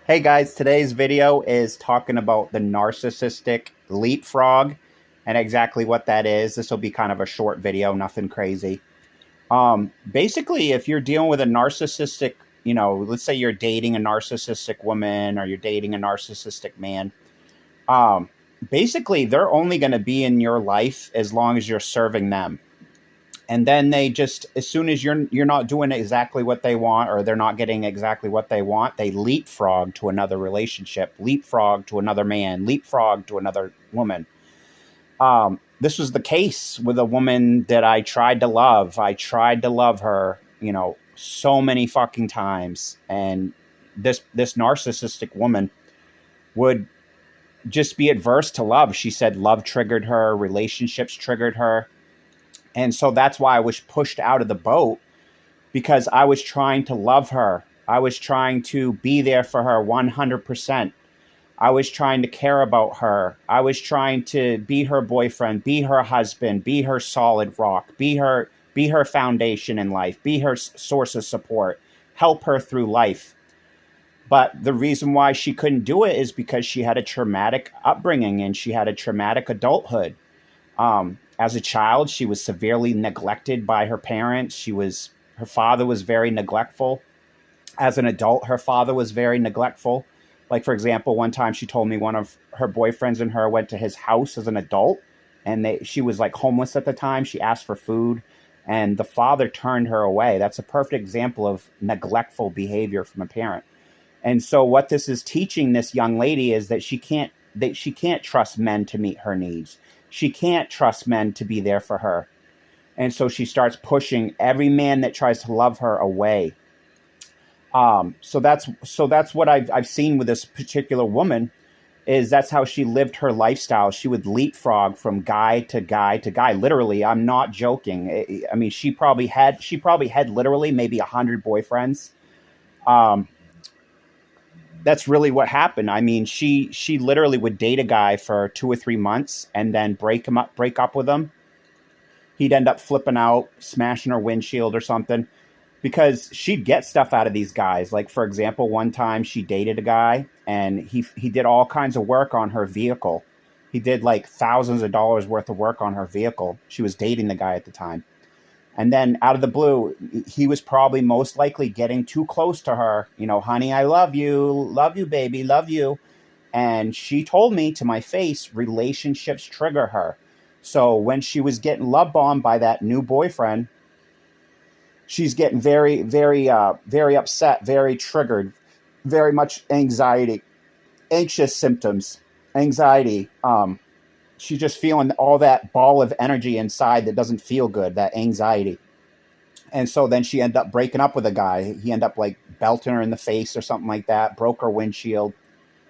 Hey guys, today's video is talking about the narcissistic leapfrog and exactly what that is. This will be kind of a short video, nothing crazy. Basically, if you're dealing with a narcissistic, let's say you're dating a narcissistic woman or you're dating a narcissistic man, um, basically they're only going to be in your life as long as you're serving them. And then they just, as soon as you're not doing exactly what they want, or they're not getting exactly what they want, they leapfrog to another relationship, leapfrog to another man, leapfrog to another woman. This was the case with a woman that I tried to love. I tried to love her, so many fucking times. And this narcissistic woman would just be adverse to love. She said love triggered her, relationships triggered her. And so that's why I was pushed out of the boat, because I was trying to love her. I was trying to be there for her 100%. I was trying to care about her. I was trying to be her boyfriend, be her husband, be her solid rock, be her foundation in life, be her source of support, help her through life. But the reason why she couldn't do it is because she had a traumatic upbringing and she had a traumatic adulthood. As a child, she was severely neglected by her parents. Her father was very neglectful. As an adult, her father was very neglectful. Like, for example, one time she told me one of her boyfriends and her went to his house as an adult, and she was like homeless at the time. She asked for food, and the father turned her away. That's a perfect example of neglectful behavior from a parent. And so what this is teaching this young lady is that she can't trust men to meet her needs. She can't trust men to be there for her. And so she starts pushing every man that tries to love her away. So that's what I've seen with this particular woman, is that's how she lived her lifestyle. She would leapfrog from guy to guy to guy. Literally, I'm not joking. I mean, she probably had literally maybe 100 boyfriends. That's really what happened. I mean, she literally would date a guy for 2 or 3 months and then break up with him. He'd end up flipping out, smashing her windshield or something, because she'd get stuff out of these guys. Like, for example, one time she dated a guy and he did all kinds of work on her vehicle. He did like thousands of dollars worth of work on her vehicle. She was dating the guy at the time. And then out of the blue, he was probably most likely getting too close to her. Honey, I love you, baby, love you. And she told me to my face, relationships trigger her. So when she was getting love bombed by that new boyfriend, she's getting very, very, very upset, very triggered, very much anxious symptoms, anxiety. She's just feeling all that ball of energy inside that doesn't feel good, that anxiety. And so then she ended up breaking up with a guy. He ended up like belting her in the face or something like that, broke her windshield,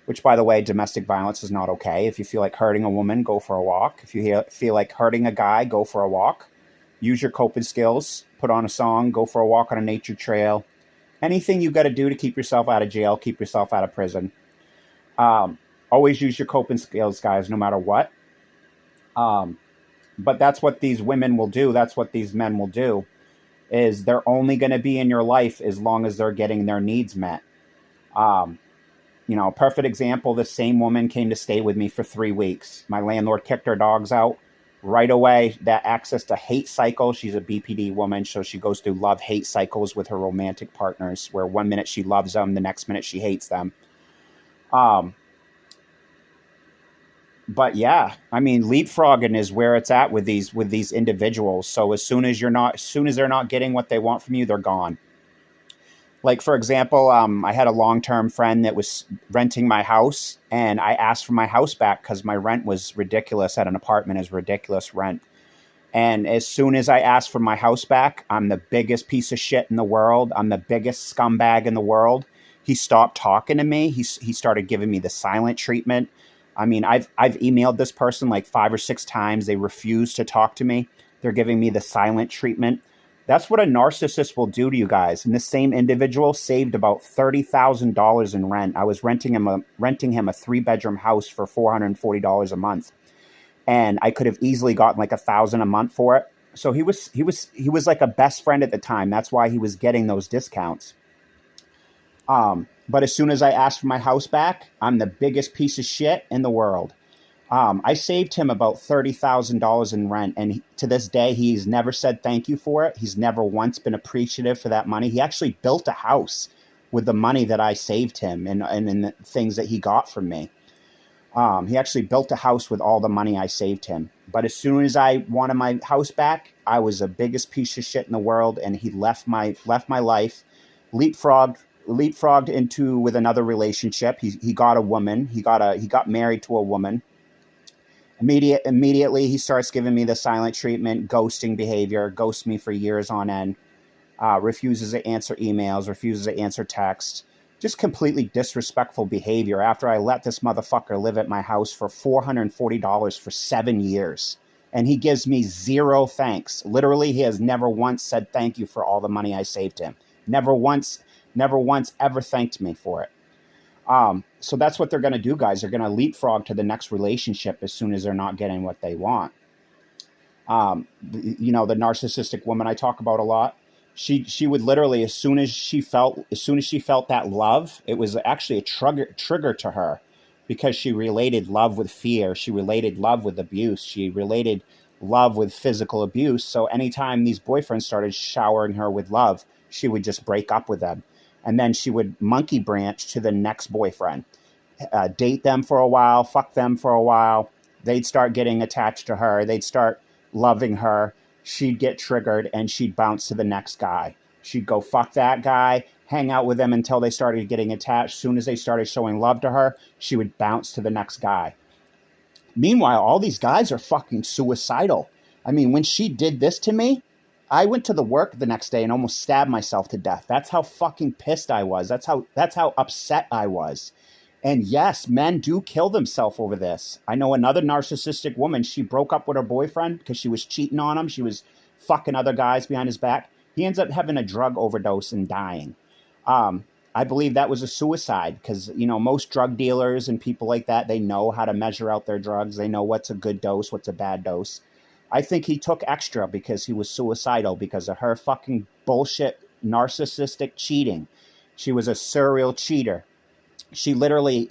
which, by the way, domestic violence is not okay. If you feel like hurting a woman, go for a walk. If you feel like hurting a guy, go for a walk. Use your coping skills, put on a song, go for a walk on a nature trail. Anything you got to do to keep yourself out of jail, keep yourself out of prison. Always use your coping skills, guys, no matter what. But that's what these women will do. That's what these men will do, is they're only going to be in your life as long as they're getting their needs met. Perfect example, the same woman came to stay with me for 3 weeks. My landlord kicked her dogs out right away. That access to hate cycle. She's a BPD woman, so she goes through love-hate cycles with her romantic partners, where one minute she loves them, the next minute she hates them. But yeah, I mean, leapfrogging is where it's at with these individuals. So as soon as they're not getting what they want from you, they're gone. Like, for example, I had a long-term friend that was renting my house, and I asked for my house back because my rent was ridiculous. At an apartment is ridiculous rent. And as soon as I asked for my house back, I'm the biggest piece of shit in the world. I'm the biggest scumbag in the world. He stopped talking to me. He started giving me the silent treatment. I mean, I've emailed this person like 5 or 6 times. They refuse to talk to me. They're giving me the silent treatment. That's what a narcissist will do to you guys. And this same individual saved about $30,000 in rent. I was renting him a 3-bedroom house for $440 a month, and I could have easily gotten like $1,000 a month for it. So he was like a best friend at the time. That's why he was getting those discounts. But as soon as I asked for my house back, I'm the biggest piece of shit in the world. I saved him about $30,000 in rent, and to this day, he's never said thank you for it. He's never once been appreciative for that money. He actually built a house with the money that I saved him and the things that he got from me. He actually built a house with all the money I saved him. But as soon as I wanted my house back, I was the biggest piece of shit in the world, and he left my life, leapfrogged into with another relationship. He got a woman. He got married to a woman. Immediately, he starts giving me the silent treatment, ghosting behavior, ghosts me for years on end, refuses to answer emails, refuses to answer texts, just completely disrespectful behavior after I let this motherfucker live at my house for $440 for 7 years. And he gives me zero thanks. Literally, he has never once said thank you for all the money I saved him. Never once ever thanked me for it. So that's what they're going to do, guys. They're going to leapfrog to the next relationship as soon as they're not getting what they want. The narcissistic woman I talk about a lot, she would literally, as soon as she felt that love, it was actually a trigger to her, because she related love with fear. She related love with abuse. She related love with physical abuse. So anytime these boyfriends started showering her with love, she would just break up with them. And then she would monkey branch to the next boyfriend, date them for a while, fuck them for a while. They'd start getting attached to her. They'd start loving her. She'd get triggered and she'd bounce to the next guy. She'd go fuck that guy, hang out with them until they started getting attached. Soon as they started showing love to her, she would bounce to the next guy. Meanwhile, all these guys are fucking suicidal. I mean, when she did this to me, I went to the work the next day and almost stabbed myself to death. That's how fucking pissed I was. That's how upset I was. And yes, men do kill themselves over this. I know another narcissistic woman, she broke up with her boyfriend because she was cheating on him. She was fucking other guys behind his back. He ends up having a drug overdose and dying. I believe that was a suicide because, most drug dealers and people like that, they know how to measure out their drugs. They know what's a good dose, what's a bad dose. I think he took extra because he was suicidal because of her fucking bullshit narcissistic cheating. She was a serial cheater. She literally,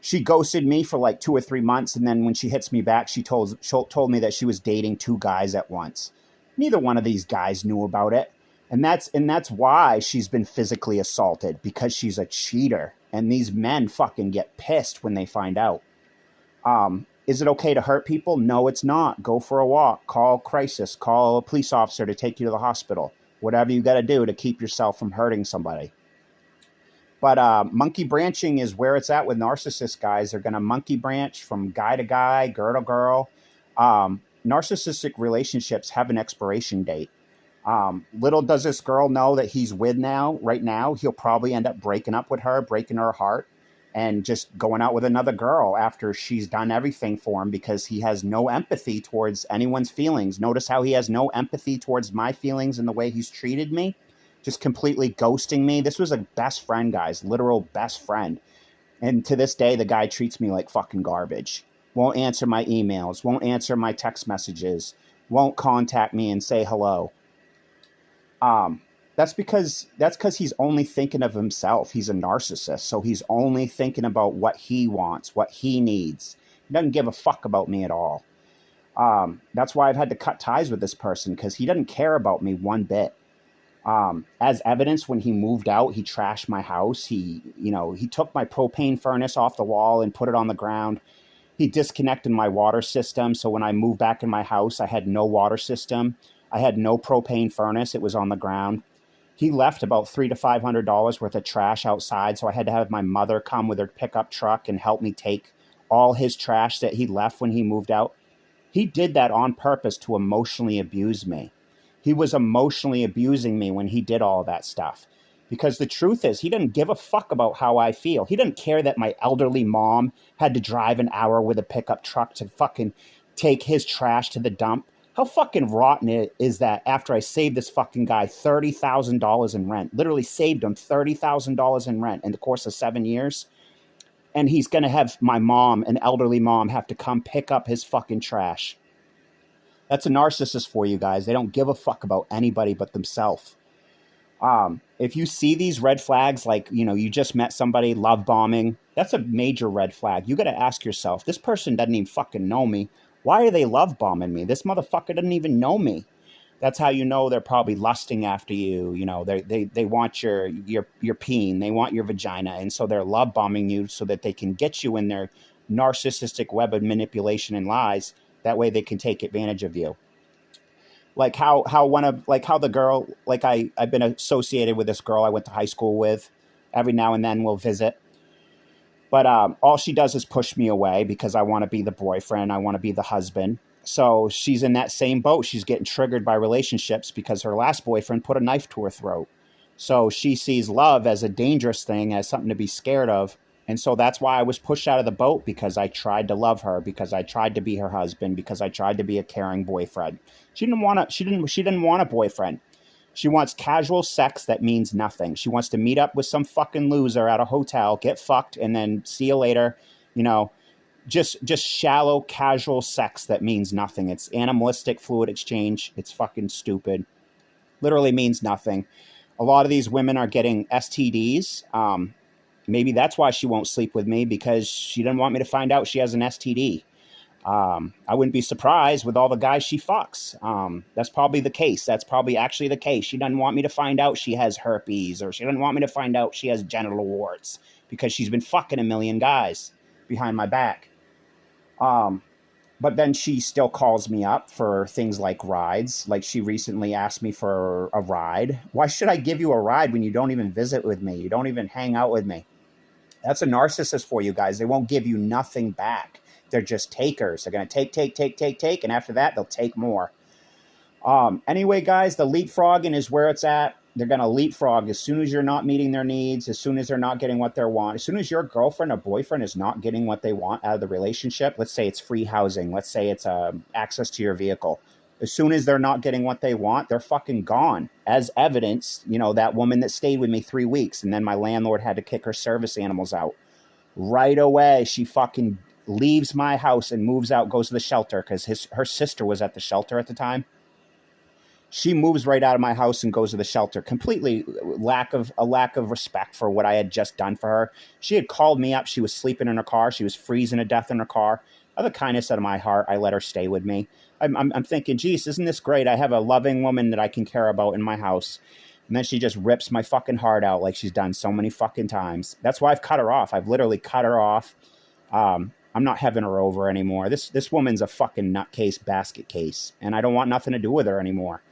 she ghosted me for like 2 or 3 months. And then when she hits me back, she told me that she was dating 2 guys at once. Neither one of these guys knew about it. And that's why she's been physically assaulted, because she's a cheater. And these men fucking get pissed when they find out. Is it okay to hurt people? No, it's not. Go for a walk. Call crisis. Call a police officer to take you to the hospital. Whatever you got to do to keep yourself from hurting somebody. But monkey branching is where it's at with narcissists, guys. They're going to monkey branch from guy to guy, girl to girl. Narcissistic relationships have an expiration date. Little does this girl know that he's with right now, he'll probably end up breaking up with her, breaking her heart, and just going out with another girl after she's done everything for him, because he has no empathy towards anyone's feelings. Notice how he has no empathy towards my feelings and the way he's treated me, just completely ghosting me. This was a best friend, guys, literal best friend. And to this day, the guy treats me like fucking garbage. Won't answer my emails, won't answer my text messages, won't contact me and say hello. That's because he's only thinking of himself. He's a narcissist. So he's only thinking about what he wants, what he needs. He doesn't give a fuck about me at all. That's why I've had to cut ties with this person, because he doesn't care about me one bit. As evidence, when he moved out, he trashed my house. He took my propane furnace off the wall and put it on the ground. He disconnected my water system. So when I moved back in my house, I had no water system. I had no propane furnace. It was on the ground. He left about $300 to $500 worth of trash outside. So I had to have my mother come with her pickup truck and help me take all his trash that he left when he moved out. He did that on purpose to emotionally abuse me. He was emotionally abusing me when he did all that stuff. Because the truth is, he doesn't give a fuck about how I feel. He doesn't care that my elderly mom had to drive an hour with a pickup truck to fucking take his trash to the dump. How fucking rotten is that after I saved this fucking guy $30,000 in rent? Literally saved him $30,000 in rent in the course of 7 years. And he's going to have my mom, an elderly mom, have to come pick up his fucking trash. That's a narcissist for you guys. They don't give a fuck about anybody but themselves. If you see these red flags, like, you just met somebody, love bombing, that's a major red flag. You got to ask yourself, this person doesn't even fucking know me. Why are they love bombing me? This motherfucker doesn't even know me. That's how you know they're probably lusting after you. They want your peen, they want your vagina, and so they're love bombing you so that they can get you in their narcissistic web of manipulation and lies. That way they can take advantage of you. Like how the girl, like I've been associated with this girl I went to high school with. Every now and then we'll visit. But all she does is push me away because I want to be the boyfriend. I want to be the husband. So she's in that same boat. She's getting triggered by relationships because her last boyfriend put a knife to her throat. So she sees love as a dangerous thing, as something to be scared of. And so that's why I was pushed out of the boat, because I tried to love her, because I tried to be her husband, because I tried to be a caring boyfriend. She didn't want a boyfriend. She wants casual sex that means nothing. She wants to meet up with some fucking loser at a hotel, get fucked, and then see you later. Just shallow, casual sex that means nothing. It's animalistic fluid exchange. It's fucking stupid. Literally means nothing. A lot of these women are getting STDs. Maybe that's why she won't sleep with me, because she doesn't want me to find out she has an STD. I wouldn't be surprised with all the guys she fucks. That's probably the case. That's probably actually the case. She doesn't want me to find out she has herpes, or she doesn't want me to find out she has genital warts, because she's been fucking a million guys behind my back. But then she still calls me up for things like rides. Like, she recently asked me for a ride. Why should I give you a ride when you don't even visit with me? You don't even hang out with me. That's a narcissist for you guys. They won't give you nothing back. They're just takers. They're going to take. And after that, they'll take more. Anyway, guys, the leapfrogging is where it's at. They're going to leapfrog as soon as you're not meeting their needs, as soon as they're not getting what they want, as soon as your girlfriend or boyfriend is not getting what they want out of the relationship. Let's say it's free housing. Let's say it's access to your vehicle. As soon as they're not getting what they want, they're fucking gone. As evidence, that woman that stayed with me 3 weeks, and then my landlord had to kick her service animals out. Right away, she fucking leaves my house and moves out, goes to the shelter, because her sister was at the shelter at the time. She moves right out of my house and goes to the shelter. Completely lack of respect for what I had just done for her. She had called me up. She was sleeping in her car. She was freezing to death in her car. Out of the kindness of my heart, I let her stay with me. I'm thinking, geez, isn't this great? I have a loving woman that I can care about in my house. And then she just rips my fucking heart out like she's done so many fucking times. That's why I've cut her off. I've literally cut her off. I'm not having her over anymore. This woman's a fucking nutcase basket case, and I don't want nothing to do with her anymore.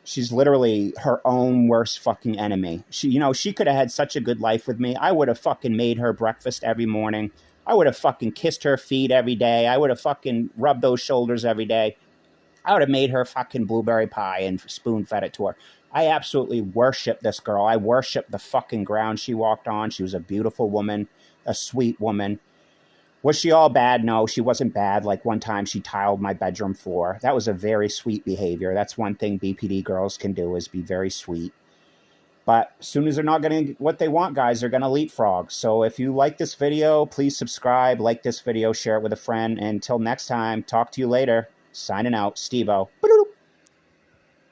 She's literally her own worst fucking enemy. She could have had such a good life with me. I would have fucking made her breakfast every morning. I would have fucking kissed her feet every day. I would have fucking rubbed those shoulders every day. I would have made her fucking blueberry pie and spoon fed it to her. I absolutely worship this girl. I worship the fucking ground she walked on. She was a beautiful woman, a sweet woman. Was she all bad? No, she wasn't bad. Like, one time she tiled my bedroom floor. That was a very sweet behavior. That's one thing BPD girls can do, is be very sweet. But as soon as they're not getting what they want, guys, they're going to leapfrog. So if you like this video, please subscribe, like this video, share it with a friend. And until next time, talk to you later. Signing out, Steve-O.